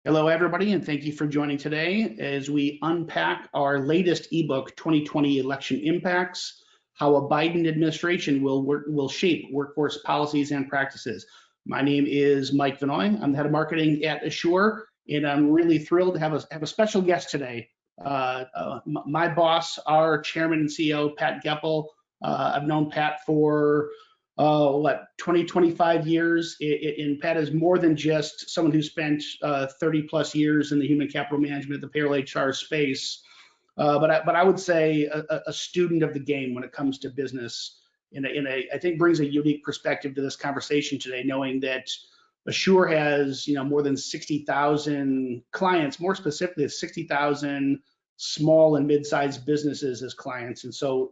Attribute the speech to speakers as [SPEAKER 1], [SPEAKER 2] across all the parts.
[SPEAKER 1] Hello, everybody, and thank you for joining today as we unpack our latest ebook, 2020 Election Impacts, how a Biden administration will shape workforce policies and practices. My name is Mike Vinoy. I'm the head of marketing at Assure, and I'm really thrilled to have a special guest today. My boss, our chairman and CEO, Pat Goepel. I've known Pat for 20, 25 years. And Pat is more than just someone who spent 30 plus years in the human capital management, the payroll HR space. But I would say a student of the game when it comes to business. I think brings a unique perspective to this conversation today, knowing that Assure has more than 60,000 clients, more specifically 60,000 small and mid-sized businesses as clients. And so,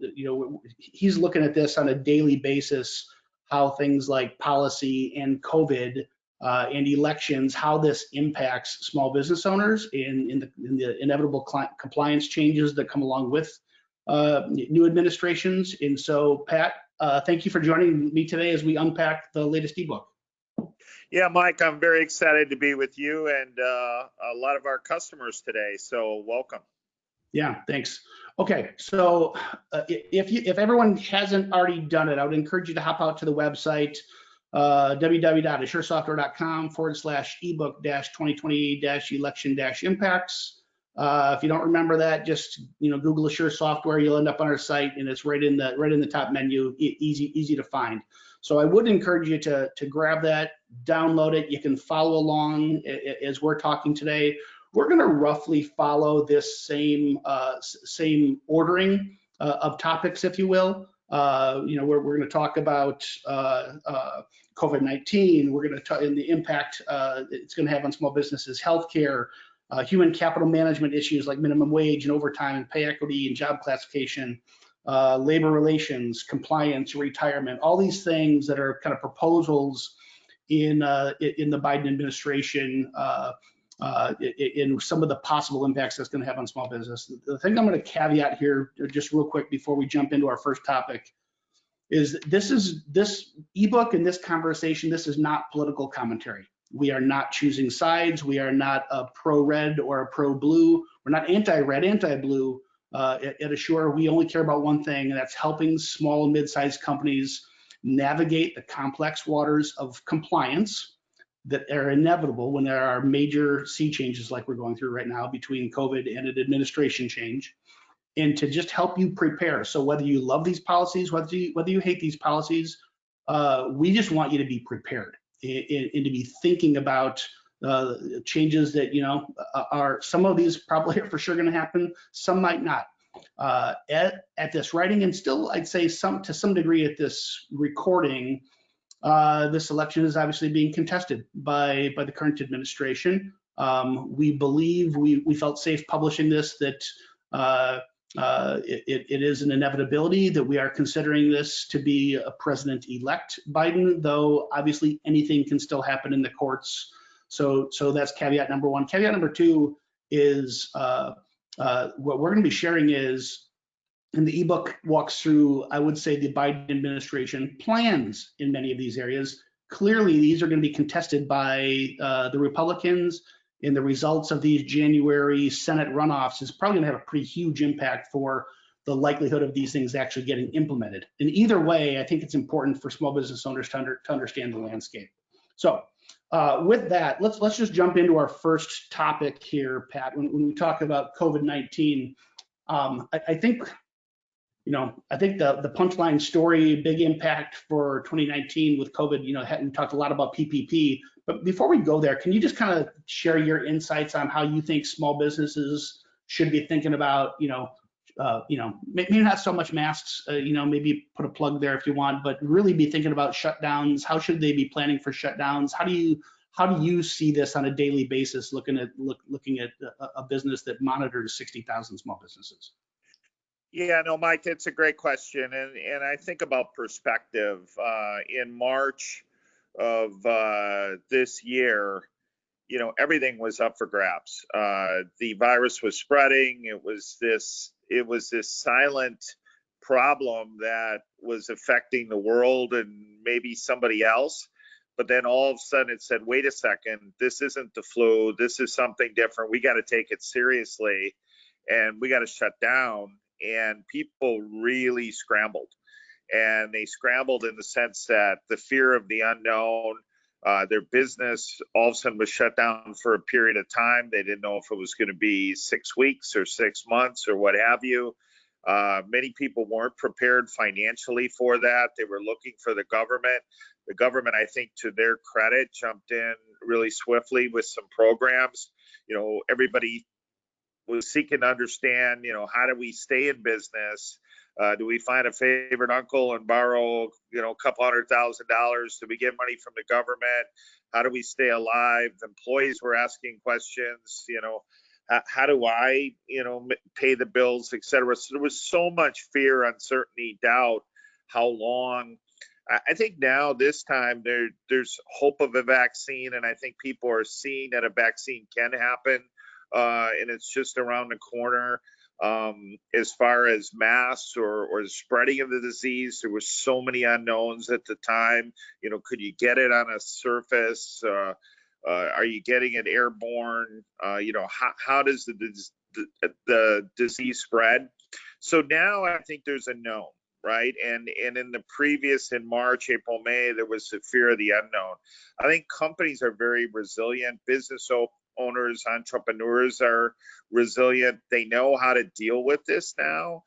[SPEAKER 1] he's looking at this on a daily basis, how things like policy and COVID and elections, how this impacts small business owners in the inevitable compliance changes that come along with new administrations. And so, Pat, thank you for joining me today as we unpack the latest ebook.
[SPEAKER 2] Yeah, Mike, I'm very excited to be with you and a lot of our customers today. So welcome.
[SPEAKER 1] Yeah, thanks. Okay, so if everyone hasn't already done it, I would encourage you to hop out to the website, www.assuresoftware.com/ebook-2020-election-impacts. If you don't remember that, just Google Assure Software. You'll end up on our site, and it's right in the top menu, easy to find. So I would encourage you to grab that, download it. You can follow along as we're talking today. We're going to roughly follow this same ordering of topics, if you will. We're going to talk about COVID-19. We're going to talk in the impact it's going to have on small businesses, healthcare, human capital management issues like minimum wage and overtime and pay equity and job classification, labor relations, compliance, retirement, all these things that are kind of proposals in the Biden administration. In some of the possible impacts that's going to have on small business. The thing I'm going to caveat here, just real quick before we jump into our first topic, is this ebook and this conversation. This is not political commentary. We are not choosing sides. We are not a pro-red or a pro-blue. We're not anti-red, anti-blue. At Assure, we only care about one thing, and that's helping small and mid-sized companies navigate the complex waters of compliance that are inevitable when there are major sea changes like we're going through right now between COVID and an administration change, and to just help you prepare. So whether you love these policies, whether you hate these policies, we just want you to be prepared and to be thinking about changes that are, some of these probably are for sure going to happen, some might not. At this writing, and still I'd say to some degree at this recording, this election is obviously being contested by the current administration. We believe we felt safe publishing this, that it is an inevitability that we are considering this to be a president-elect Biden, though obviously anything can still happen in the courts. So that's caveat number one. Caveat number two is what we're going to be sharing is, and the ebook walks through, I would say, the Biden administration plans in many of these areas. Clearly, these are going to be contested by the Republicans, and the results of these January Senate runoffs is probably going to have a pretty huge impact for the likelihood of these things actually getting implemented. And either way, I think it's important for small business owners to understand the landscape. So with that, let's just jump into our first topic here, Pat. When we talk about COVID-19, I think the punchline story, big impact for 2019 with COVID, we talked a lot about PPP, but before we go there, can you just kind of share your insights on how you think small businesses should be thinking about, maybe not so much masks, maybe put a plug there if you want, but really be thinking about shutdowns. How should they be planning for shutdowns? How do you see this on a daily basis, looking at a business that monitors 60,000 small businesses?
[SPEAKER 2] Yeah, no, Mike, it's a great question. And I think about perspective. In March of this year, everything was up for grabs. The virus was spreading. It was this silent problem that was affecting the world and maybe somebody else. But then all of a sudden it said, wait a second, this isn't the flu. This is something different. We got to take it seriously and we got to shut down. And people really scrambled. And they scrambled in the sense that the fear of the unknown, their business all of a sudden was shut down for a period of time. They didn't know if it was going to be 6 weeks or 6 months or what have you. Many people weren't prepared financially for that. They were looking for the government. The government, I think, to their credit, jumped in really swiftly with some programs. Everybody was seeking to understand, how do we stay in business? Do we find a favorite uncle and borrow, a couple $100,000? Do we get money from the government? How do we stay alive? Employees were asking questions, how do I, pay the bills, et cetera. So there was so much fear, uncertainty, doubt, how long. I think now this time there's hope of a vaccine, and I think people are seeing that a vaccine can happen, and it's just around the corner. As far as masks or the spreading of the disease, there were so many unknowns at the time. Could you get it on a surface? Are you getting it airborne? How does the disease spread? So now I think there's a known, right? And in the previous, in March, April, May, there was the fear of the unknown. I think companies are very resilient. Business owners, entrepreneurs are resilient. They know how to deal with this now.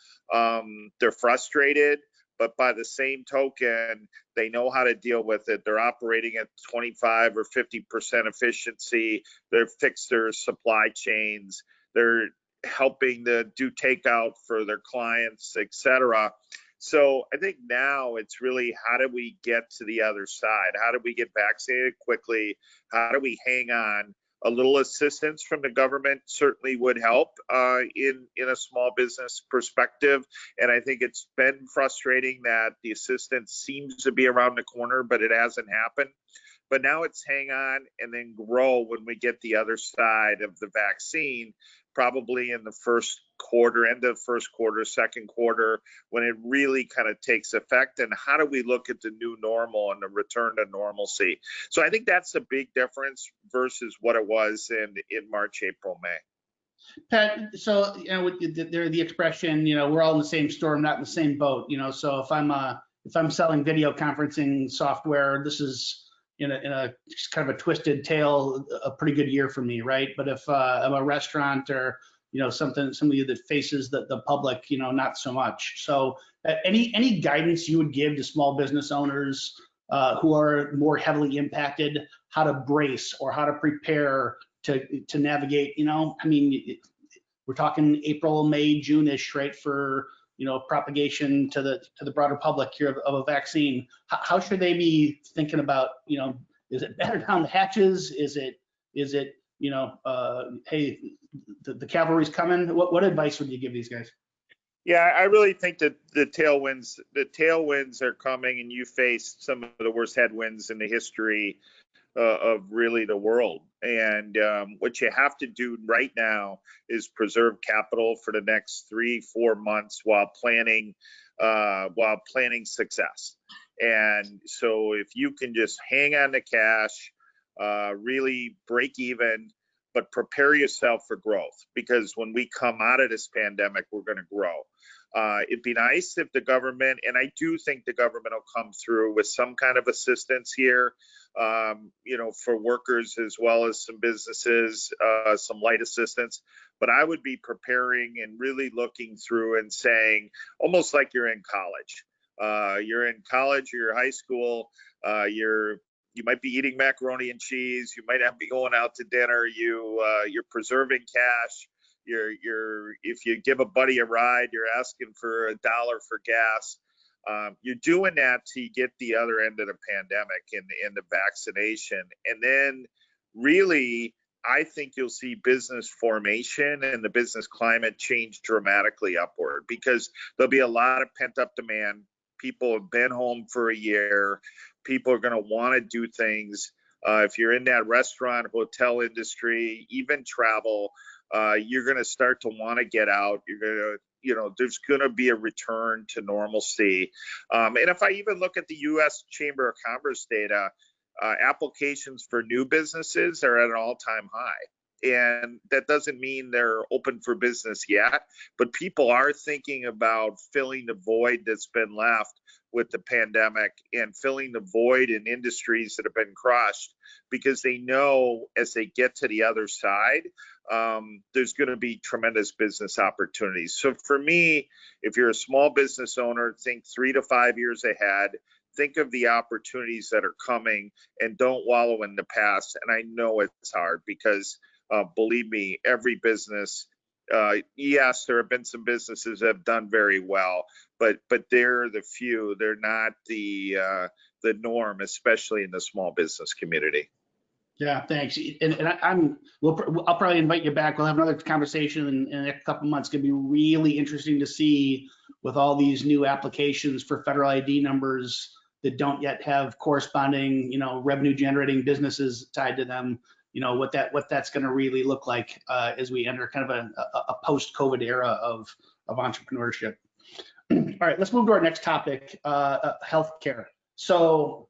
[SPEAKER 2] They're frustrated, but by the same token, they know how to deal with it. They're operating at 25 or 50% efficiency. They've fixed their supply chains. They're helping to do takeout for their clients, et cetera. So I think now it's really, how do we get to the other side? How do we get vaccinated quickly? How do we hang on? A little assistance from the government certainly would help in a small business perspective. And I think it's been frustrating that the assistance seems to be around the corner, but it hasn't happened. But now it's hang on and then grow when we get the other side of the vaccine, probably in the first quarter, end of first quarter, second quarter, when it really kind of takes effect. And how do we look at the new normal and the return to normalcy? So I think that's a big difference versus what it was in March, April, May.
[SPEAKER 1] Pat, so the expression, we're all in the same storm, not in the same boat. So if I'm selling video conferencing software, this is in a kind of a twisted tale, a pretty good year for me, right? But if I'm a restaurant or somebody that faces the public, not so much. So any guidance you would give to small business owners who are more heavily impacted, how to brace or how to prepare to navigate? We're talking April, May, June-ish, right, for propagation to the broader public here of a vaccine. How should they be thinking about, is it better down the hatches? Is it hey, the cavalry's coming? What advice would you give these guys?
[SPEAKER 2] Yeah, I really think that the tailwinds are coming, and you faced some of the worst headwinds in the history of really the world. And what you have to do right now is preserve capital for the next 3-4 months while planning success. And so if you can just hang on to cash, really break even, but prepare yourself for growth, because when we come out of this pandemic, we're going to grow. It'd be nice if the government, and I do think the government will come through with some kind of assistance here, for workers as well as some businesses, some light assistance. But I would be preparing and really looking through and saying, almost like you're in college. You're in college or you're high school. You might be eating macaroni and cheese. You might not be going out to dinner. You're preserving cash. If you give a buddy a ride, you're asking for $1 for gas. You're doing that to get the other end of the pandemic and the vaccination. And then really, I think you'll see business formation and the business climate change dramatically upward, because there'll be a lot of pent up demand. People have been home for a year. People are going to want to do things. If you're in that restaurant, hotel industry, even travel, you're going to start to want to get out. You're going to, there's going to be a return to normalcy. And if I even look at the U.S. Chamber of Commerce data, applications for new businesses are at an all-time high. And that doesn't mean they're open for business yet, but people are thinking about filling the void that's been left with the pandemic and filling the void in industries that have been crushed, because they know as they get to the other side, there's going to be tremendous business opportunities. So for me, if you're a small business owner, think 3 to 5 years ahead. Think of the opportunities that are coming and don't wallow in the past. And I know it's hard because believe me, every business, yes, there have been some businesses that have done very well, but they're the few. They're not the norm, especially in the small business community.
[SPEAKER 1] Yeah, thanks. And I'll probably invite you back. We'll have another conversation in the next couple of months. It's going to be really interesting to see with all these new applications for federal ID numbers that don't yet have corresponding, revenue generating businesses tied to them. What that's going to really look like as we enter kind of a post-COVID era of entrepreneurship. All right, let's move to our next topic, healthcare. So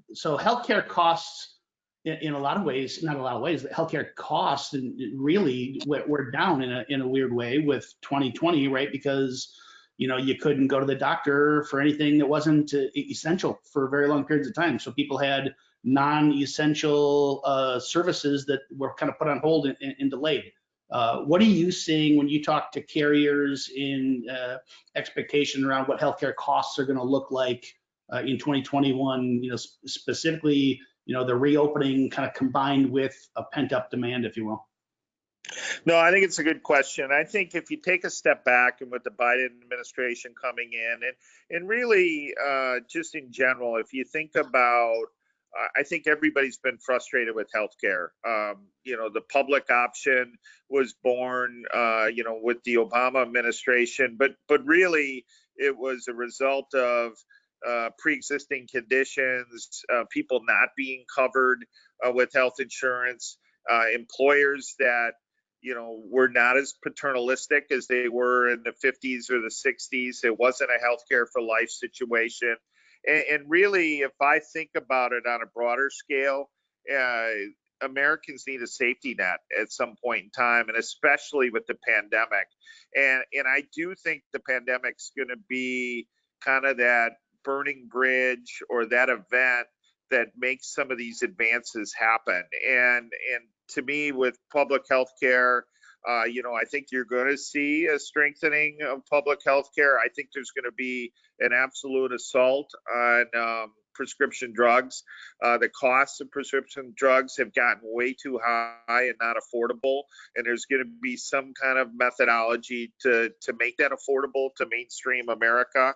[SPEAKER 1] healthcare costs in a lot of ways, not a lot of ways, healthcare costs and really we're down in a weird way with 2020, right? Because you couldn't go to the doctor for anything that wasn't essential for very long periods of time. So people had non-essential services that were kind of put on hold and delayed. What are you seeing when you talk to carriers in expectation around what healthcare costs are going to look like in 2021? Specifically, the reopening kind of combined with a pent-up demand, if you will.
[SPEAKER 2] No, I think it's a good question. I think if you take a step back and with the Biden administration coming in and really just in general, if you think about, I think everybody's been frustrated with healthcare. The public option was born, with the Obama administration, but really it was a result of pre-existing conditions, people not being covered with health insurance, employers that were not as paternalistic as they were in the 50s or the 60s. It wasn't a healthcare for life situation. And really, if I think about it on a broader scale, Americans need a safety net at some point in time, and especially with the pandemic. And I do think the pandemic's going to be kind of that burning bridge or that event that makes some of these advances happen. And to me, with public health care, I think you're going to see a strengthening of public health care. I think there's going to be an absolute assault on prescription drugs. The costs of prescription drugs have gotten way too high and not affordable. And there's going to be some kind of methodology to make that affordable to mainstream America.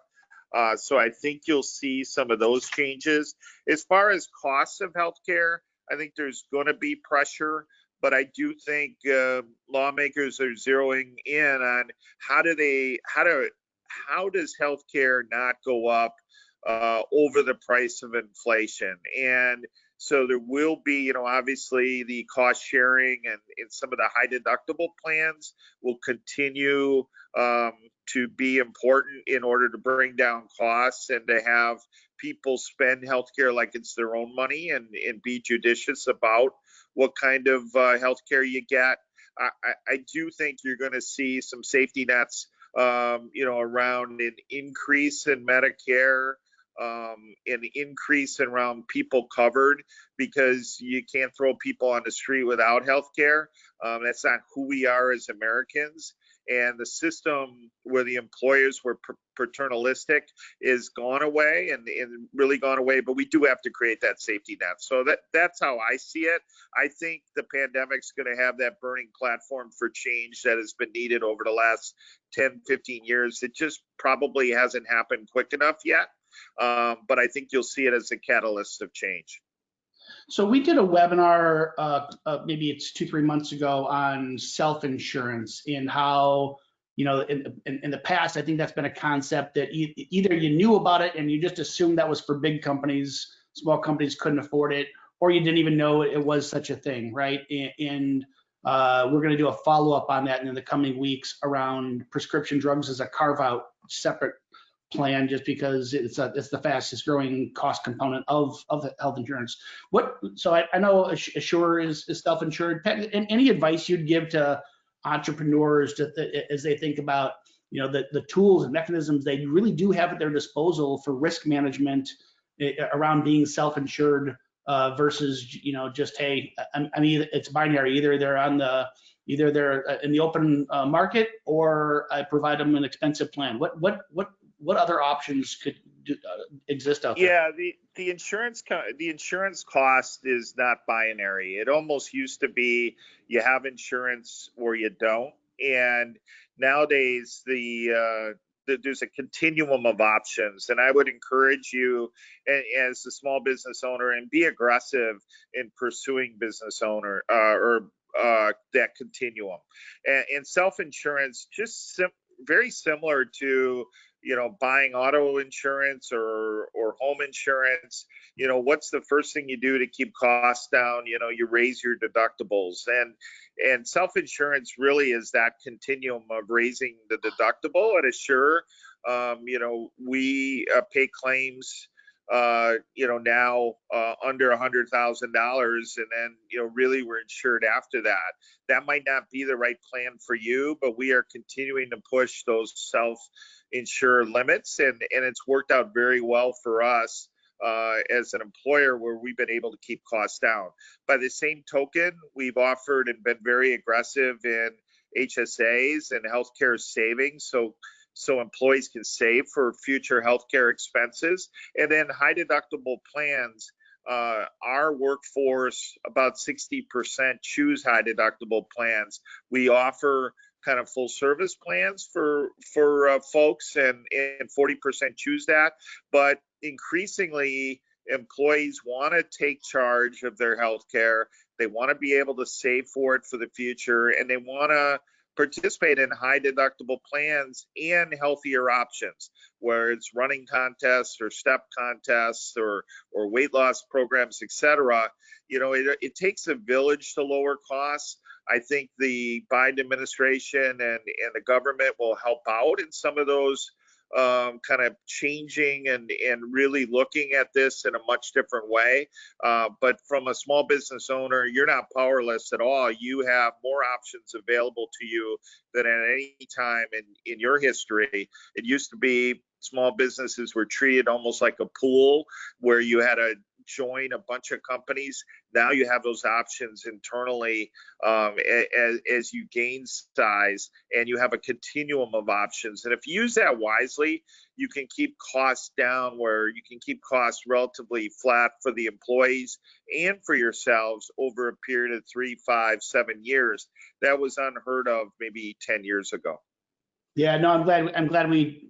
[SPEAKER 2] So I think you'll see some of those changes. As far as costs of healthcare, I think there's going to be pressure, but I do think lawmakers are zeroing in on how does healthcare not go up over the price of inflation. And so there will be, obviously the cost sharing and some of the high deductible plans will continue to be important in order to bring down costs and to have people spend healthcare like it's their own money and be judicious about what kind of healthcare you get. I do think you're going to see some safety nets, around an increase in Medicare, an increase around people covered, because you can't throw people on the street without healthcare. That's not who we are as Americans. And the system where the employers were paternalistic is gone away and really gone away, but we do have to create that safety net. So that's how I see it. I think the pandemic's going to have that burning platform for change that has been needed over the last 10, 15 years. It just probably hasn't happened quick enough yet, but I think you'll see it as a catalyst of change.
[SPEAKER 1] So we did a webinar, maybe it's 2-3 months ago, on self-insurance and how, in the past, I think that's been a concept that either you knew about it and you just assumed that was for big companies, small companies couldn't afford it, or you didn't even know it was such a thing, right? And we're going to do a follow-up on that in the coming weeks around prescription drugs as a carve-out separate plan just because it's the fastest growing cost component of health insurance. So I know Assure is self-insured. Pat, any advice you'd give to entrepreneurs as they think about, you know, the tools and mechanisms they really do have at their disposal for risk management around being self-insured versus, you know, just, hey, I mean, it's binary. Either they're in the open market, or I provide them an expensive plan. What other options could exist out there?
[SPEAKER 2] Yeah, the insurance cost is not binary. It almost used to be you have insurance or you don't, and nowadays there's a continuum of options. And I would encourage you as a small business owner, and be aggressive in pursuing business owner or that continuum. And self-insurance, very similar to, you know, buying auto insurance or home insurance. You know, what's the first thing you do to keep costs down? You know, you raise your deductibles, and self-insurance really is that continuum of raising the deductible. At Assure, you know, we pay claims, you know, now under $100,000, and then, you know, really we're insured after that. That might not be the right plan for you, but we are continuing to push those self-insured limits, and it's worked out very well for us as an employer, where we've been able to keep costs down. By the same token, we've offered and been very aggressive in HSAs and healthcare savings, so employees can save for future healthcare expenses. And then high deductible plans. Our workforce, about 60% choose high deductible plans. We offer kind of full service plans for folks, and 40% choose that. But increasingly, employees want to take charge of their healthcare. They want to be able to save for it for the future, and they want to participate in high deductible plans and healthier options, where it's running contests or step contests or weight loss programs, etc. You know, it takes a village to lower costs. I think the Biden administration and the government will help out in some of those kind of changing and really looking at this in a much different way. But from a small business owner, you're not powerless at all. You have more options available to you than at any time in your history. It used to be small businesses were treated almost like a pool, where you had to join a bunch of companies. Now you have those options internally as you gain size, and you have a continuum of options. And if you use that wisely, you can keep costs down, where you can keep costs relatively flat for the employees and for yourselves over a period of 3, 5, 7 years. That was unheard of maybe 10 years ago.
[SPEAKER 1] Yeah, no, I'm glad we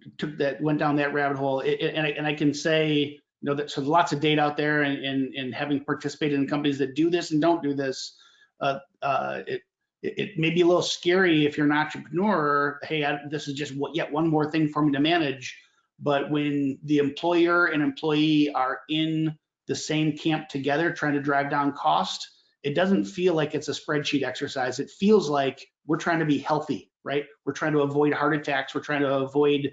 [SPEAKER 1] went down that rabbit hole. And I can say, you know, that so lots of data out there, and having participated in companies that do this and don't do this, it may be a little scary if you're an entrepreneur. Hey, this is just yet one more thing for me to manage. But when the employer and employee are in the same camp together trying to drive down cost, it doesn't feel like it's a spreadsheet exercise. It feels like we're trying to be healthy, right? We're trying to avoid heart attacks. We're trying to avoid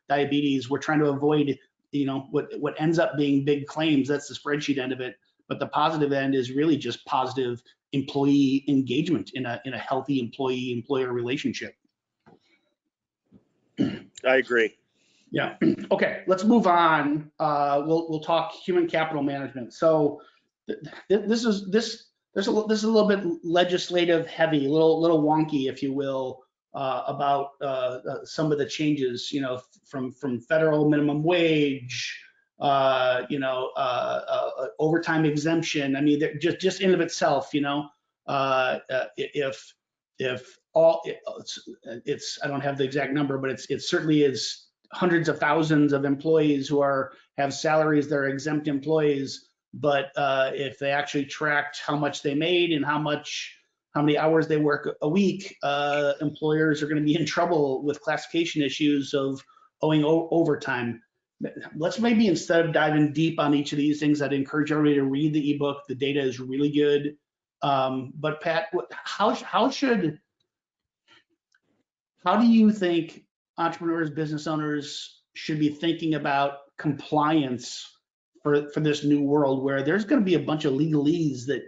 [SPEAKER 1] diabetes. We're trying to avoid, you know, what ends up being big claims. That's the spreadsheet end of it. But the positive end is really just positive employee engagement in a healthy employee-employer relationship.
[SPEAKER 2] I agree.
[SPEAKER 1] Yeah. Okay, let's move on. We'll talk human capital management. So this is a little bit legislative heavy, a little wonky, if you will, about some of the changes, you know, from federal minimum wage, you know, overtime exemption. I mean, just in of itself, you know, if all it's I don't have the exact number, but it certainly is hundreds of thousands of employees who have salaries that are exempt employees. But if they actually tracked how much they made and how many hours they work a week, employers are going to be in trouble with classification issues of owing overtime. Let's maybe, instead of diving deep on each of these things, I'd encourage everybody to read the ebook. The data is really good. But Pat, how do you think entrepreneurs, business owners should be thinking about compliance for this new world where there's going to be a bunch of legalese that,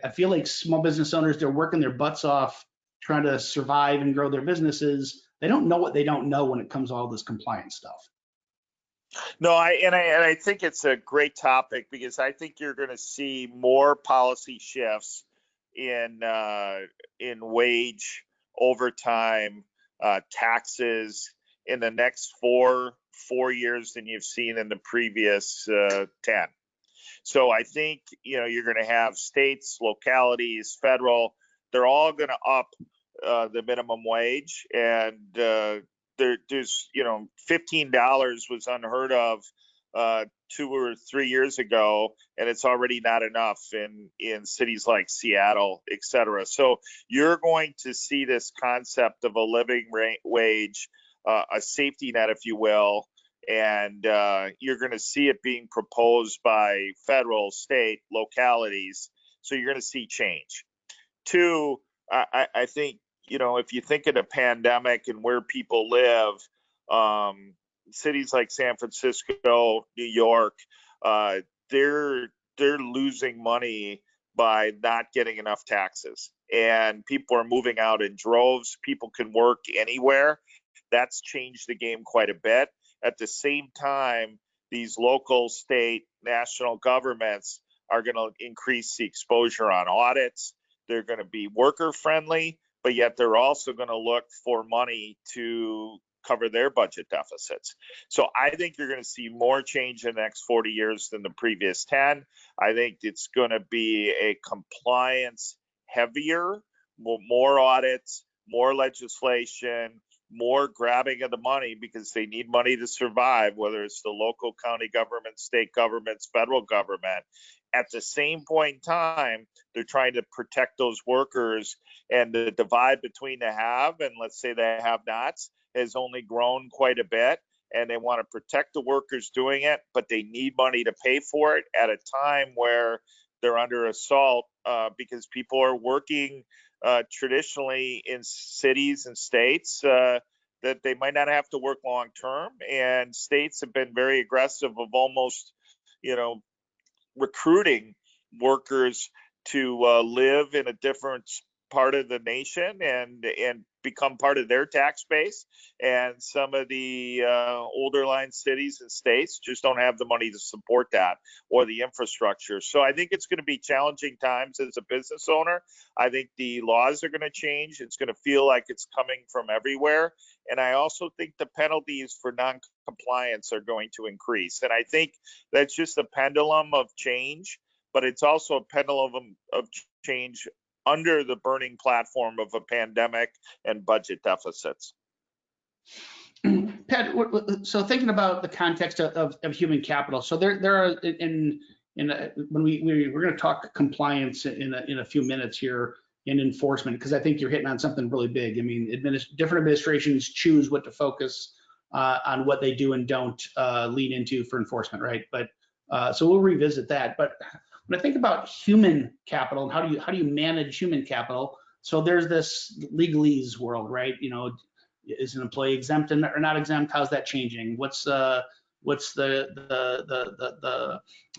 [SPEAKER 1] I feel like small business owners, they're working their butts off trying to survive and grow their businesses. They don't know what they don't know when it comes to all this compliance stuff.
[SPEAKER 2] No, I think it's a great topic because I think you're going to see more policy shifts in wage, overtime, taxes in the next four years than you've seen in the previous 10. So I think you're going to have states, localities, federal. They're all going to up the minimum wage, and there's $15 was unheard of 2 or 3 years ago, and it's already not enough in cities like Seattle, et cetera. So you're going to see this concept of a living wage, a safety net, if you will, and you're going to see it being proposed by federal, state, localities. So you're going to see change. Two, I think, if you think of the pandemic and where people live, cities like San Francisco, New York, they're losing money by not getting enough taxes, and people are moving out in droves. People can work anywhere. That's changed the game quite a bit. At the same time, these local, state, national governments are going to increase the exposure on audits. They're going to be worker friendly, but yet they're also going to look for money to cover their budget deficits. So I think you're going to see more change in the next 40 years than the previous 10. I think it's going to be a compliance heavier, more audits, more legislation, more grabbing of the money because they need money to survive, whether it's the local county government, state governments, federal government. At the same point in time, they're trying to protect those workers, and the divide between the have and, let's say, the have-nots has only grown quite a bit, and they want to protect the workers doing it, but they need money to pay for it at a time where they're under assault because people are working traditionally in cities and states that they might not have to work long term, and states have been very aggressive of almost recruiting workers to live in a different part of the nation and become part of their tax base. And some of the older line cities and states just don't have the money to support that or the infrastructure. So I think it's going to be challenging times as a business owner. I think the laws are going to change. It's going to feel like it's coming from everywhere. And I also think the penalties for non-compliance are going to increase. And I think that's just a pendulum of change, but it's also a pendulum of change under the burning platform of a pandemic and budget deficits.
[SPEAKER 1] Pat, so thinking about the context of human capital, so there are when we're going to talk compliance in a few minutes here in enforcement, because I think you're hitting on something really big. I mean, different administrations choose what to focus on, what they do and don't lean into for enforcement, right? But so we'll revisit that. But when I think about human capital and how do you manage human capital, so there's this legalese world, right? Is an employee exempt or not exempt? How's that changing? What's the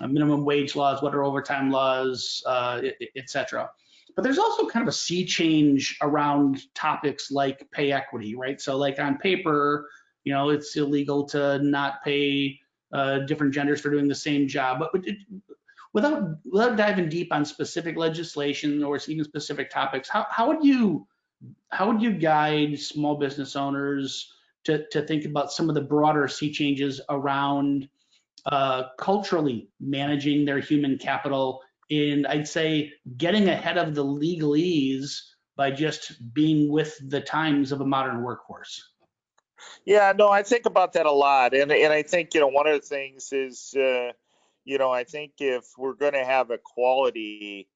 [SPEAKER 1] minimum wage laws? What are overtime laws, et cetera? But there's also kind of a sea change around topics like pay equity, right? So like on paper, it's illegal to not pay different genders for doing the same job, but without diving deep on specific legislation or even specific topics, how would you guide small business owners to think about some of the broader sea changes around culturally managing their human capital, and I'd say getting ahead of the legalese by just being with the times of a modern workforce?
[SPEAKER 2] Yeah, no, I think about that a lot, and I think one of the things is I think if we're going to have equality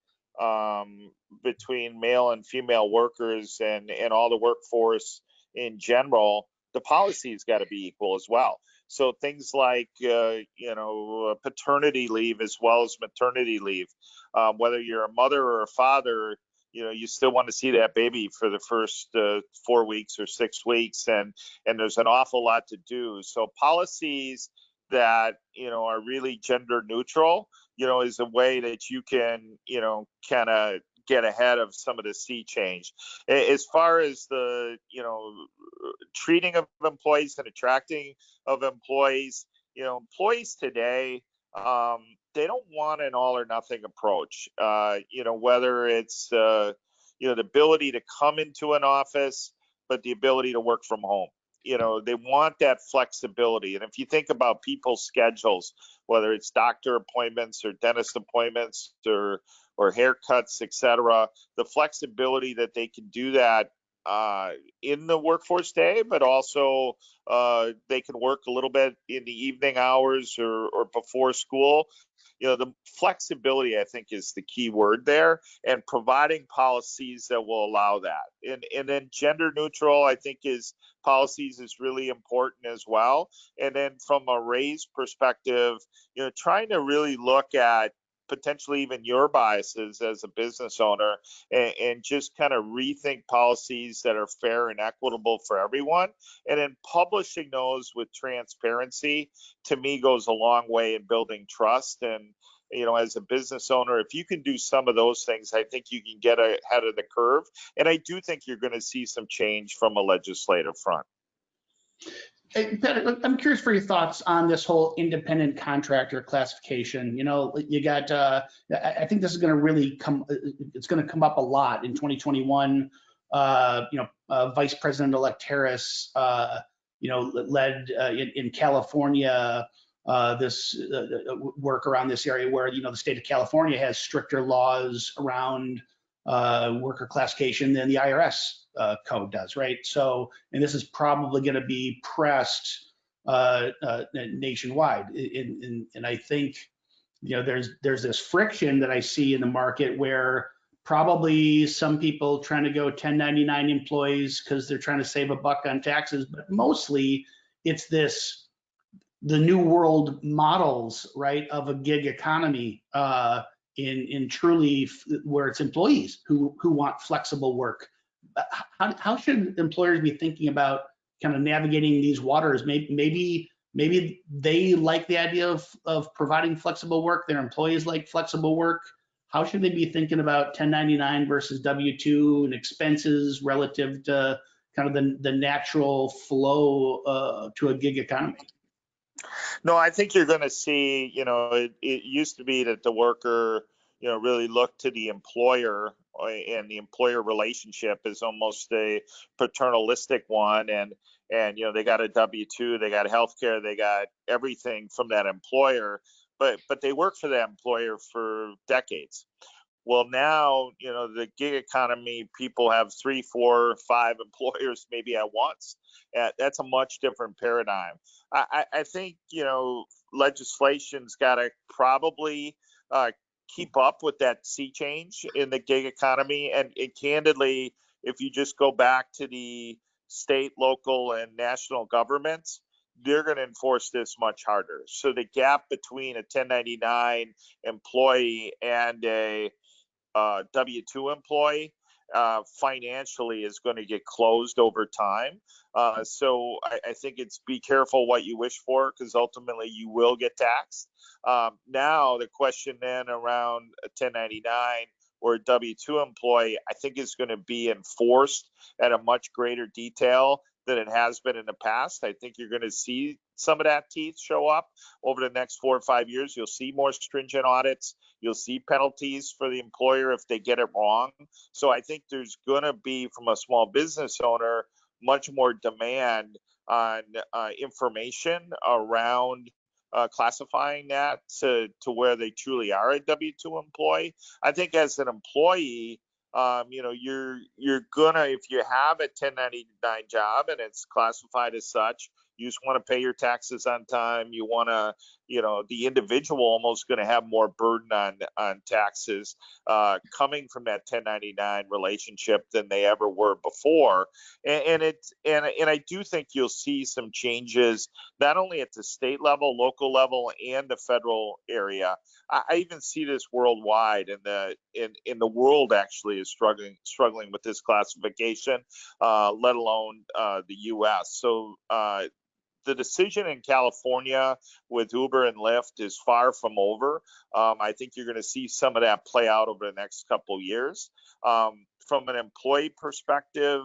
[SPEAKER 2] between male and female workers and all the workforce in general, the policy's got to be equal as well. So things like paternity leave as well as maternity leave, whether you're a mother or a father, you still want to see that baby for the first 4 weeks or 6 weeks, and there's an awful lot to do. So policies that are really gender neutral, is a way that you can kind of get ahead of some of the sea change. As far as the treating of employees and attracting of employees, employees today, they don't want an all or nothing approach. Whether it's the ability to come into an office, but the ability to work from home. They want that flexibility. And if you think about people's schedules, whether it's doctor appointments or dentist appointments or haircuts, etc., the flexibility that they can do that in the workforce day, but also they can work a little bit in the evening hours or before school. The flexibility, I think, is the key word there, and providing policies that will allow that. And then gender neutral, I think, policies is really important as well. And then from a raise perspective, trying to really look at potentially even your biases as a business owner, and just kind of rethink policies that are fair and equitable for everyone. And then publishing those with transparency, to me, goes a long way in building trust. And as a business owner, if you can do some of those things, I think you can get ahead of the curve. And I do think you're going to see some change from a legislative front.
[SPEAKER 1] Hey, Pat, I'm curious for your thoughts on this whole independent contractor classification. You got, I think this is going to really it's going to come up a lot in 2021. Vice President-elect Harris, led in California this work around this area where, the state of California has stricter laws around worker classification than the IRS code does, right? So, and this is probably going to be pressed nationwide. And I think, there's this friction that I see in the market where probably some people trying to go 1099 employees because they're trying to save a buck on taxes, but mostly it's the new world models, right, of a gig economy. In truly where it's employees who want flexible work. How should employers be thinking about kind of navigating these waters? Maybe they like the idea of providing flexible work. Their employees like flexible work. How should they be thinking about 1099 versus W-2 and expenses relative to kind of the natural flow to a gig economy?
[SPEAKER 2] No, I think you're going to see, it used to be that the worker, really looked to the employer, and the employer relationship is almost a paternalistic one. And they got a W-2, they got healthcare, they got everything from that employer, but they work for that employer for decades. Well, now, the gig economy, people have 3, 4, 5 employers maybe at once. That's a much different paradigm. I think, legislation's got to probably keep up with that sea change in the gig economy. And candidly, if you just go back to the state, local, and national governments, they're going to enforce this much harder. So the gap between a 1099 employee and a W-2 employee financially is going to get closed over time. So I think it's be careful what you wish for, because ultimately you will get taxed. Now the question then around a 1099 or a W-2 employee, I think is going to be enforced at a much greater detail than it has been in the past. I think you're going to see some of that teeth show up over the next 4 or 5 years. You'll see more stringent audits. You'll see penalties for the employer if they get it wrong. So I think there's going to be, from a small business owner, much more demand on information around classifying that to where they truly are a W-2 employee. I think as an employee, you're gonna, if you have a 1099 job and it's classified as such, you just want to pay your taxes on time. You want to, the individual almost going to have more burden on taxes coming from that 1099 relationship than they ever were before. And I do think you'll see some changes not only at the state level, local level, and the federal area. I even see this worldwide, and the world actually is struggling with this classification, let alone the U.S. So the decision in California with Uber and Lyft is far from over. I think you're going to see some of that play out over the next couple of years. From an employee perspective,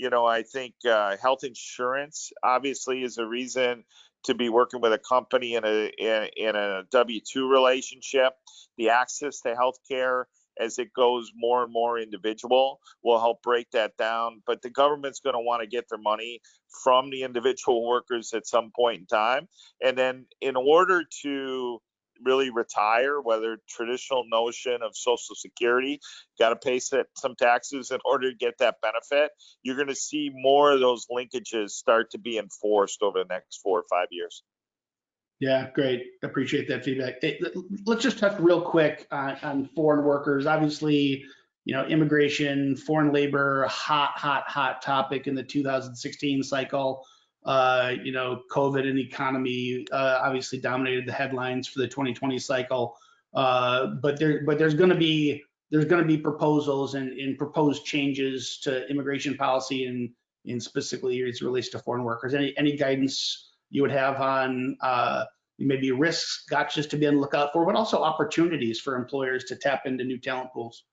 [SPEAKER 2] I think health insurance obviously is a reason to be working with a company in a W-2 relationship. The access to healthcare as it goes more and more individual will help break that down. But the government's going to want to get their money from the individual workers at some point in time. And then in order to really retire, whether traditional notion of Social Security, got to pay some taxes in order to get that benefit, you're going to see more of those linkages start to be enforced over the next 4 or 5 years.
[SPEAKER 1] Yeah, great. Appreciate that feedback. Hey, let's just touch real quick on foreign workers. Obviously, immigration, foreign labor, hot topic in the 2016 cycle. COVID and economy obviously dominated the headlines for the 2020 cycle. But there's going to be proposals and proposed changes to immigration policy and specifically as it relates to foreign workers. Any guidance you would have on maybe risks, gotchas to be on the lookout for, but also opportunities for employers to tap into new talent pools?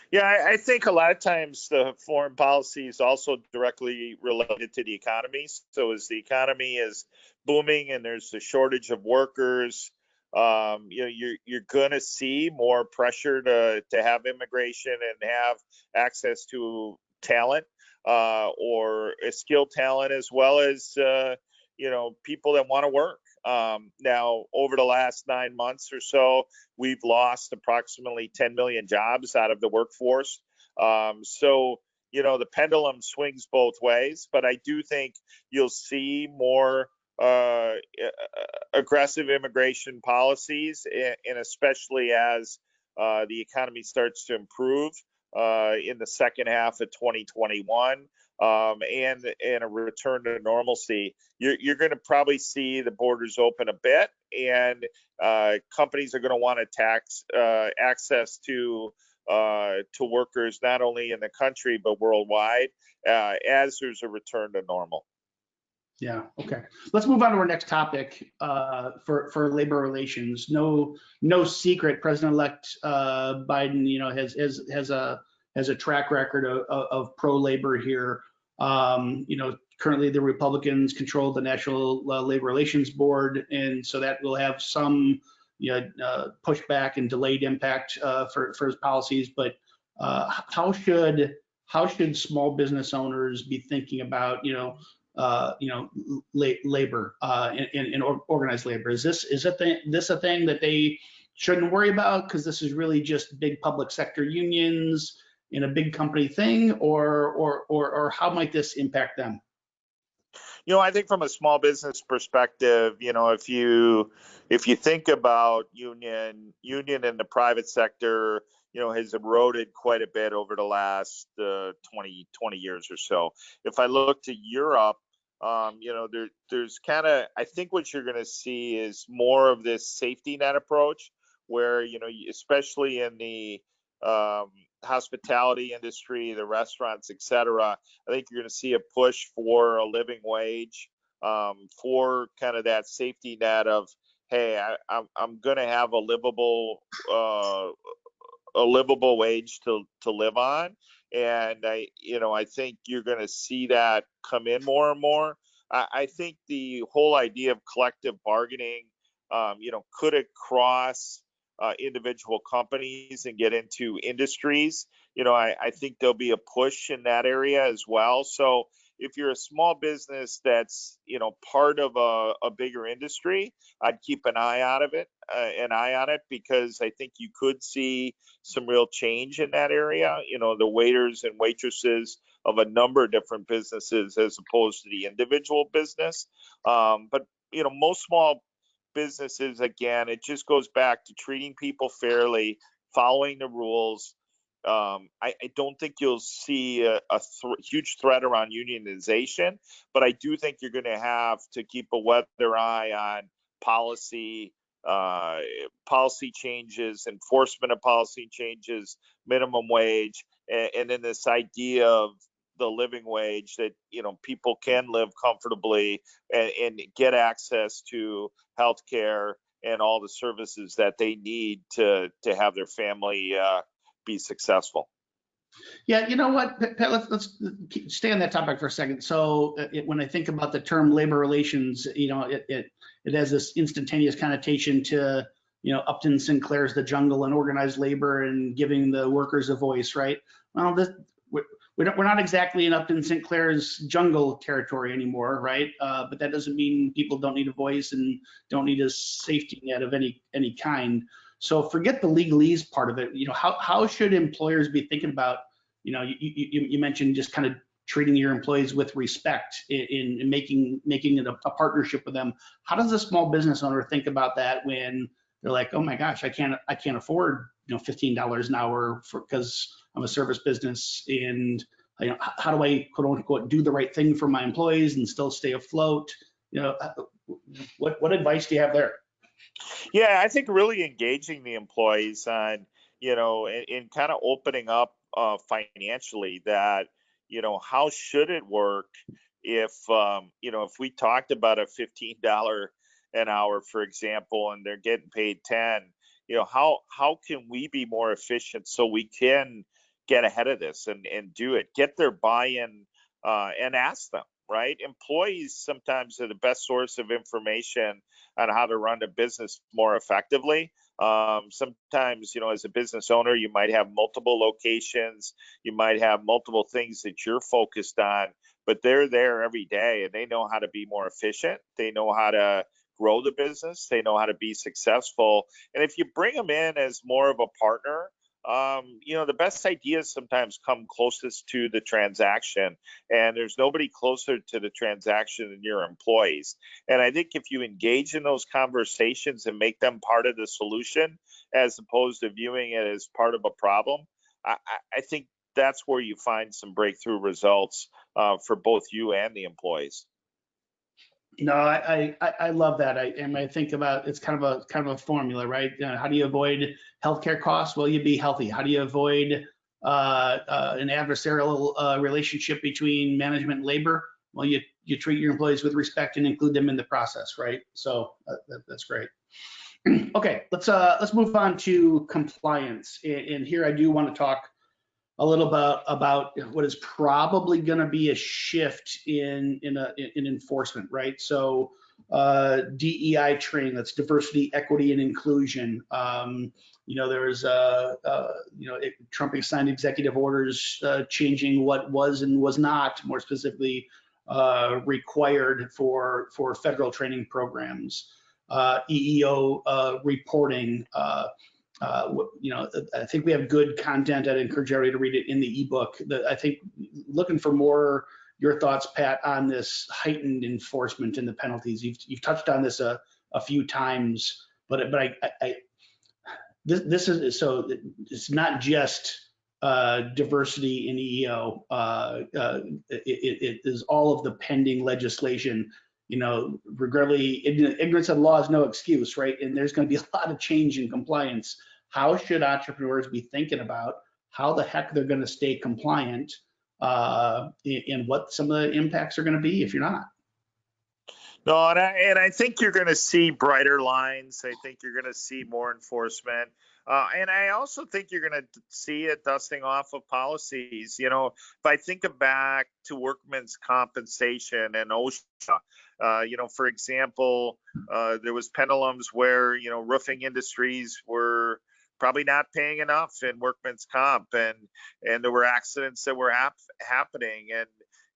[SPEAKER 2] Yeah, I think a lot of times the foreign policy is also directly related to the economy. So as the economy is booming and there's a shortage of workers, you're going to see more pressure to have immigration and have access to talent or skilled talent, as well as people that want to work. Now, over the last 9 months or so, we've lost approximately 10 million jobs out of the workforce. So the pendulum swings both ways, but I do think you'll see more aggressive immigration policies, and especially as the economy starts to improve in the second half of 2021. And a return to normalcy, you're going to probably see the borders open a bit, and companies are going to want to tax access to workers not only in the country but worldwide as there's a return to normal.
[SPEAKER 1] Yeah. Okay. Let's move on to our next topic for labor relations. No secret, President-elect Biden, has a track record of pro-labor here. Currently the Republicans control the National Labor Relations Board, and so that will have some pushback and delayed impact for his policies. But how should small business owners be thinking about labor and organized labor? Is this a thing that they shouldn't worry about because this is really just big public sector unions in a big company thing, or how might this impact them?
[SPEAKER 2] I think from a small business perspective, if you think about union in the private sector, has eroded quite a bit over the last 20 years or so. If I look to Europe, there's kind of, I think what you're going to see is more of this safety net approach where, especially in the hospitality industry, the restaurants, et cetera, I think you're going to see a push for a living wage, for kind of that safety net of, hey, I'm going to have a livable wage to live on. And I think you're going to see that come in more and more. I think the whole idea of collective bargaining, could it cross individual companies and get into industries? I think there'll be a push in that area as well. So if you're a small business that's part of a bigger industry, I'd keep an eye on it, because I think you could see some real change in that area. The waiters and waitresses of a number of different businesses as opposed to the individual business. But most small businesses, again, it just goes back to treating people fairly, following the rules. I don't think you'll see a huge threat around unionization, but I do think you're going to have to keep a weather eye on policy, policy changes, enforcement of policy changes, minimum wage, and then this idea of the living wage, that people can live comfortably and get access to health care and all the services that they need to have their family be successful.
[SPEAKER 1] Yeah, you know what, Pat, let's stay on that topic for a second. So when I think about the term labor relations, it has this instantaneous connotation to, Upton Sinclair's The Jungle and organized labor and giving the workers a voice, right? Well, we're not exactly in Upton Sinclair's jungle territory anymore, right? But that doesn't mean people don't need a voice and don't need a safety net of any kind. So forget the legalese part of it. How should employers be thinking about, you mentioned just kind of treating your employees with respect in making it a partnership with them. How does a small business owner think about that when they're like, oh my gosh, I can't afford $15 an hour because I'm a service business, and how do I quote unquote do the right thing for my employees and still stay afloat? What advice do you have there?
[SPEAKER 2] Yeah, I think really engaging the employees on, in kind of opening up financially, that, how should it work if, if we talked about a $15 an hour, for example, and they're getting paid 10, how can we be more efficient so we can get ahead of this and do it, get their buy-in, and ask them, right? Employees sometimes are the best source of information on how to run a business more effectively. Sometimes, as a business owner, you might have multiple locations, you might have multiple things that you're focused on, but they're there every day and they know how to be more efficient. They know how to grow the business. They know how to be successful. And if you bring them in as more of a partner, the best ideas sometimes come closest to the transaction, and there's nobody closer to the transaction than your employees. And I think if you engage in those conversations and make them part of the solution, as opposed to viewing it as part of a problem, I think that's where you find some breakthrough results for both you and the employees.
[SPEAKER 1] No, I love that. I think about it's kind of a formula, right? How do you avoid healthcare costs? Well, you be healthy. How do you avoid an adversarial relationship between management and labor? Well, you treat your employees with respect and include them in the process, right? So that's great. Okay, let's move on to compliance. And here I do want to talk a little about what is probably going to be a shift in enforcement, right? So DEI training, that's diversity, equity, and inclusion. There's Trump signed executive orders changing what was and was not, more specifically, required for federal training programs, EEO reporting. I think we have good content. I'd encourage everybody to read it in the ebook. I think looking for more your thoughts, Pat, on this heightened enforcement and the penalties. You've touched on this a few times, but this is so it's not just diversity in EEO. It is all of the pending legislation. Regrettably, ignorance of the law is no excuse, right? And there's going to be a lot of change in compliance. How should entrepreneurs be thinking about how the heck they're going to stay compliant, and what some of the impacts are going to be if you're not?
[SPEAKER 2] No, and I think you're going to see brighter lines. I think you're going to see more enforcement. And I also think you're going to see a dusting off of policies. If I think back to workmen's compensation and OSHA, for example, there was pendulums where, roofing industries were probably not paying enough in workmen's comp, and there were accidents that were happening,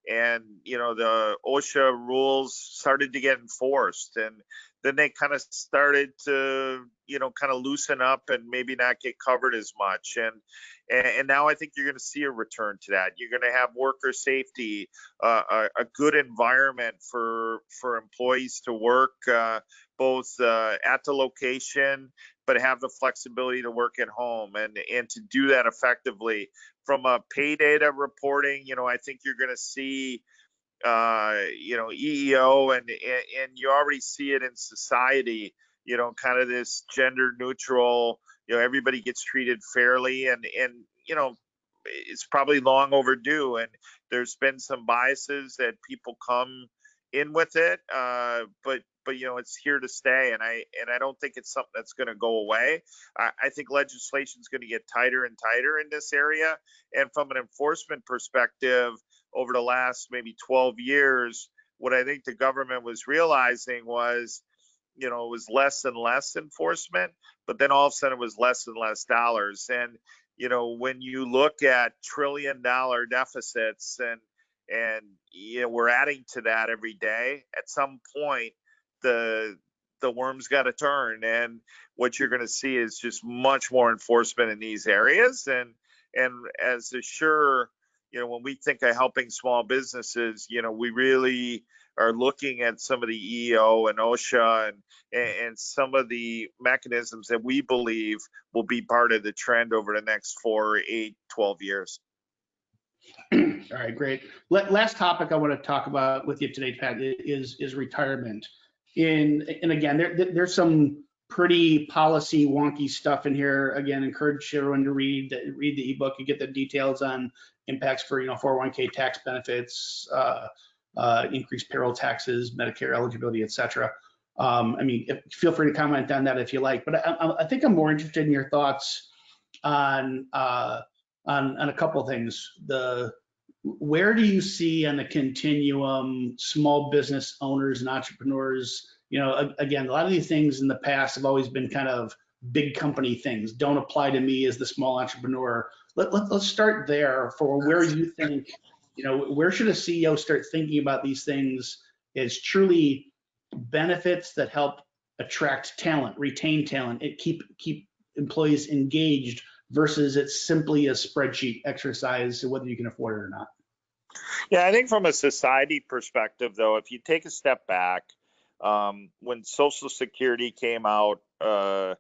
[SPEAKER 2] and the OSHA rules started to get enforced, and then they kind of started to, kind of loosen up and maybe not get covered as much. And now I think you're going to see a return to that. You're going to have worker safety, a good environment for employees to work, both at the location, but have the flexibility to work at home, and to do that effectively. From a pay data reporting, I think you're going to see EEO, and you already see it in society, kind of this gender neutral, everybody gets treated fairly, and it's probably long overdue. And there's been some biases that people come in with it, but it's here to stay, and I don't think it's something that's going to go away. I think legislation is going to get tighter and tighter in this area, and from an enforcement perspective, over the last maybe 12 years, what I think the government was realizing was, it was less and less enforcement, but then all of a sudden it was less and less dollars. And, when you look at $1 trillion deficits, and we're adding to that every day, at some point, the worm's got to turn, and what you're going to see is just much more enforcement in these areas. And as a sure, when we think of helping small businesses, we really are looking at some of the EEO and OSHA and some of the mechanisms that we believe will be part of the trend over the next 4, 8, 12 years.
[SPEAKER 1] All right, great. Last topic I want to talk about with you today, Pat, is retirement. And again, there's some pretty policy wonky stuff in here. Again, encourage everyone to read the ebook and get the details on impacts for 401k tax benefits, increased payroll taxes, Medicare eligibility, etc. Feel free to comment on that if you like. But I think I'm more interested in your thoughts on a couple of things. Where do you see on the continuum small business owners and entrepreneurs? Again, a lot of these things in the past have always been kind of big company things. Don't apply to me as the small entrepreneur. Let's start there for where you think, where should a CEO start thinking about these things as truly benefits that help attract talent, retain talent, and keep employees engaged, versus it's simply a spreadsheet exercise, whether you can afford it or not.
[SPEAKER 2] Yeah, I think from a society perspective, though, if you take a step back, when Social Security came out, there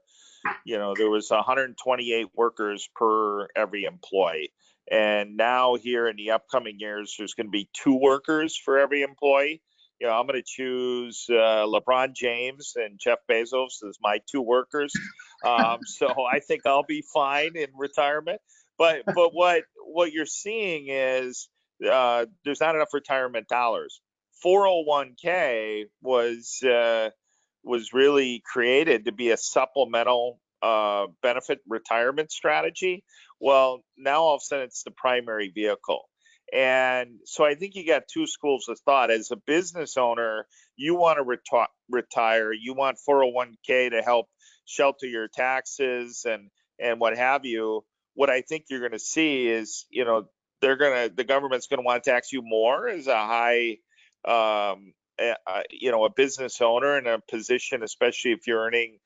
[SPEAKER 2] was 128 workers per every employee. And now here in the upcoming years, there's going to be 2 workers for every employee. I'm going to choose LeBron James and Jeff Bezos as my 2 workers. So I think I'll be fine in retirement. But what you're seeing is there's not enough retirement dollars. 401k was really created to be a supplemental benefit retirement strategy. Well, now all of a sudden it's the primary vehicle. And so I think you got 2 schools of thought. As a business owner, you want to retire. You want 401k to help shelter your taxes and what have you. What I think you're going to see is, the government's going to want to tax you more as a high, a business owner in a position, especially if you're earning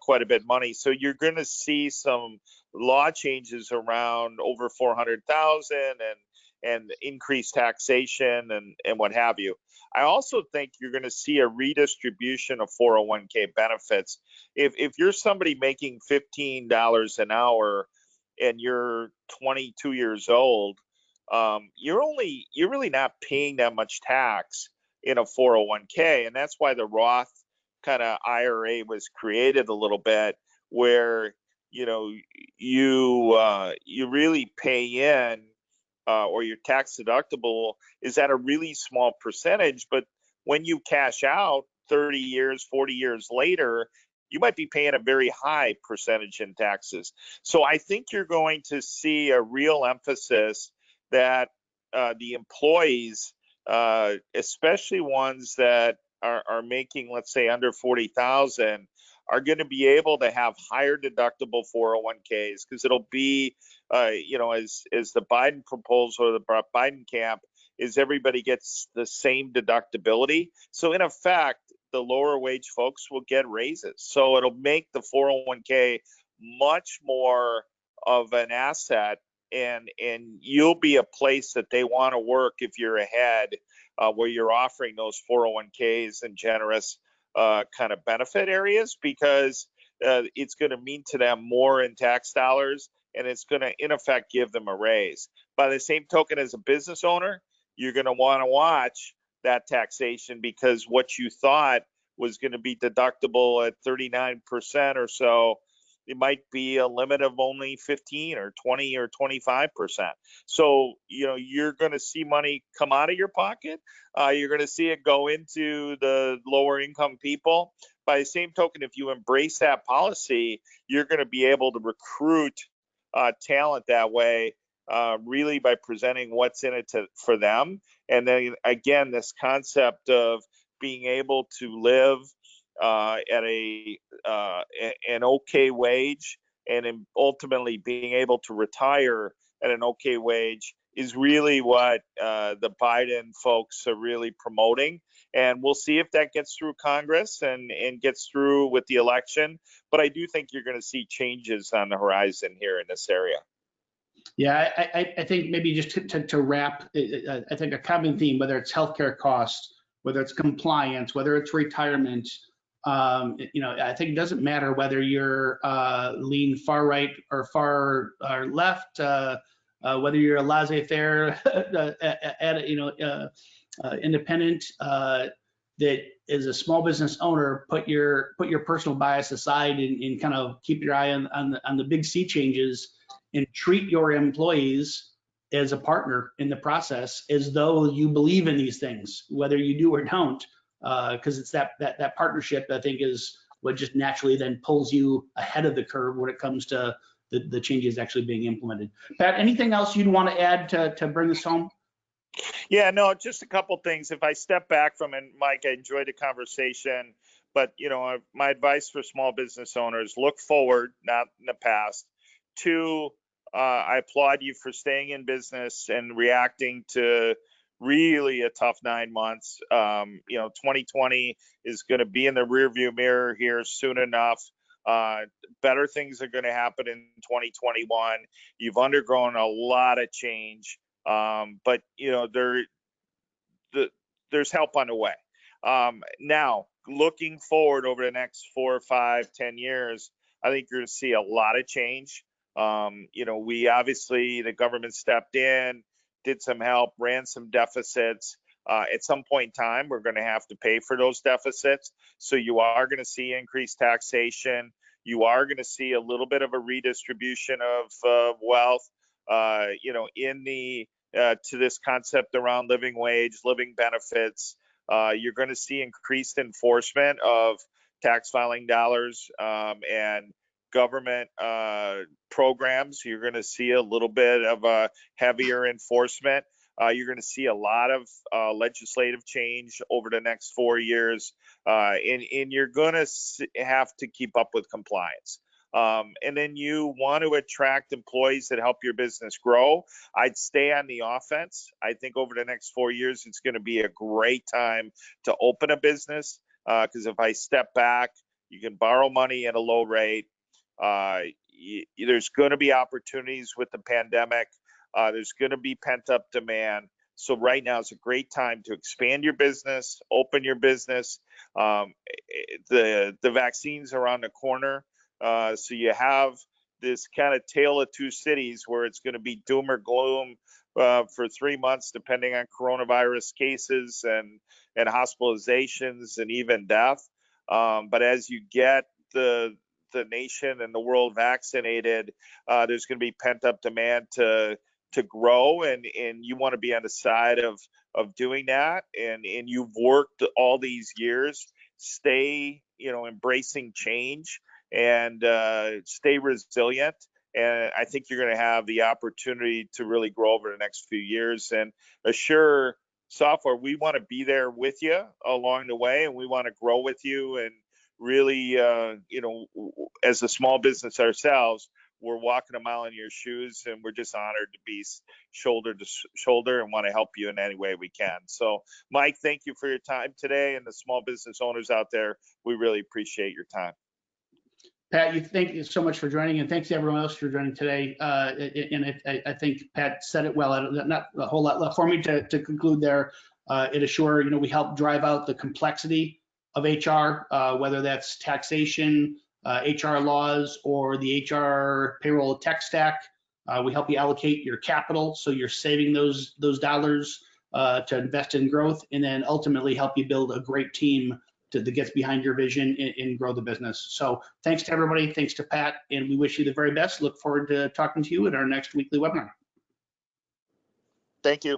[SPEAKER 2] quite a bit of money. So you're going to see some law changes around over 400,000 and increased taxation and what have you. I also think you're going to see a redistribution of 401k benefits. If you're somebody making $15 an hour and you're 22 years old, you're really not paying that much tax in a 401k, and that's why the Roth kind of IRA was created a little bit, where you really pay in, or your tax deductible is at a really small percentage, but when you cash out 30 years, 40 years later, you might be paying a very high percentage in taxes. So I think you're going to see a real emphasis that the employees, especially ones that are making, let's say, under 40,000, are going to be able to have higher deductible 401ks, because it'll be, as the Biden proposal or the Biden camp is, everybody gets the same deductibility. So in effect, the lower wage folks will get raises. So it'll make the 401k much more of an asset, and you'll be a place that they want to work if you're ahead, where you're offering those 401ks and generous kind of benefit areas, because it's going to mean to them more in tax dollars, and it's going to in effect give them a raise. By the same token, as a business owner, you're going to want to watch that taxation, because what you thought was going to be deductible at 39% or so, it might be a limit of only 15 or 20 or 25%. So, you're going to see money come out of your pocket. You're going to see it go into the lower income people. By the same token, if you embrace that policy, you're going to be able to recruit talent that way, really by presenting what's in it for them. And then again, this concept of being able to live at an okay wage, and ultimately being able to retire at an okay wage, is really what the Biden folks are really promoting. And we'll see if that gets through Congress and gets through with the election. But I do think you're going to see changes on the horizon here in this area.
[SPEAKER 1] Yeah, I think maybe just to wrap, I think a common theme, whether it's healthcare costs, whether it's compliance, whether it's retirement, I think it doesn't matter whether you're lean far right or far left, whether you're a laissez-faire, independent, that as a small business owner, put your personal bias aside and kind of keep your eye on the big sea changes, and treat your employees as a partner in the process, as though you believe in these things, whether you do or don't, because it's that partnership, I think, is what just naturally then pulls you ahead of the curve when it comes to the changes actually being implemented. Pat, anything else you'd want to add to bring this home?
[SPEAKER 2] Yeah, no, just a couple things. If I step back from it, Mike, I enjoyed the conversation, but my advice for small business owners: look forward, not in the past. Two, I applaud you for staying in business and reacting to really a tough 9 months. 2020 is going to be in the rearview mirror here soon enough. Better things are going to happen in 2021. You've undergone a lot of change, but there's help on the way. Now, looking forward over the next 4, 5, 10 years, I think you're going to see a lot of change. We obviously, the government stepped in, did some help, ran some deficits. At some point in time, we're going to have to pay for those deficits. So you are going to see increased taxation. You are going to see a little bit of a redistribution of wealth, to this concept around living wage, living benefits. You're going to see increased enforcement of tax filing dollars and government programs. You're going to see a little bit of a heavier enforcement. You're going to see a lot of legislative change over the next 4 years, and you're going to have to keep up with compliance. And then you want to attract employees that help your business grow. I'd stay on the offense. I think over the next 4 years, it's going to be a great time to open a business, because if I step back, you can borrow money at a low rate. There's going to be opportunities with the pandemic. There's going to be pent up demand. So right now is a great time to expand your business, open your business. The vaccines are on the corner. So you have this kind of tale of two cities where it's going to be doom or gloom for 3 months, depending on coronavirus cases and hospitalizations and even death. But as you get the nation and the world vaccinated, there's going to be pent up demand to grow, and you want to be on the side of doing that. And you've worked all these years. Stay, embracing change and stay resilient. And I think you're going to have the opportunity to really grow over the next few years. And Assure Software, we want to be there with you along the way, and we want to grow with you. And really, as a small business ourselves, we're walking a mile in your shoes, and we're just honored to be shoulder to shoulder and want to help you in any way we can. So, Mike, thank you for your time today, and the small business owners out there, we really appreciate your time.
[SPEAKER 1] Pat, thank you so much for joining, and thanks to everyone else for joining today. I think Pat said it well. Not a whole lot left for me to conclude there. At Assure, we help drive out the complexity of HR, whether that's taxation, HR laws, or the HR payroll tech stack. We help you allocate your capital so you're saving those dollars to invest in growth, and then ultimately help you build a great team that gets behind your vision and grow the business. So thanks to everybody, thanks to Pat, and we wish you the very best. Look forward to talking to you at our next weekly webinar.
[SPEAKER 2] Thank you.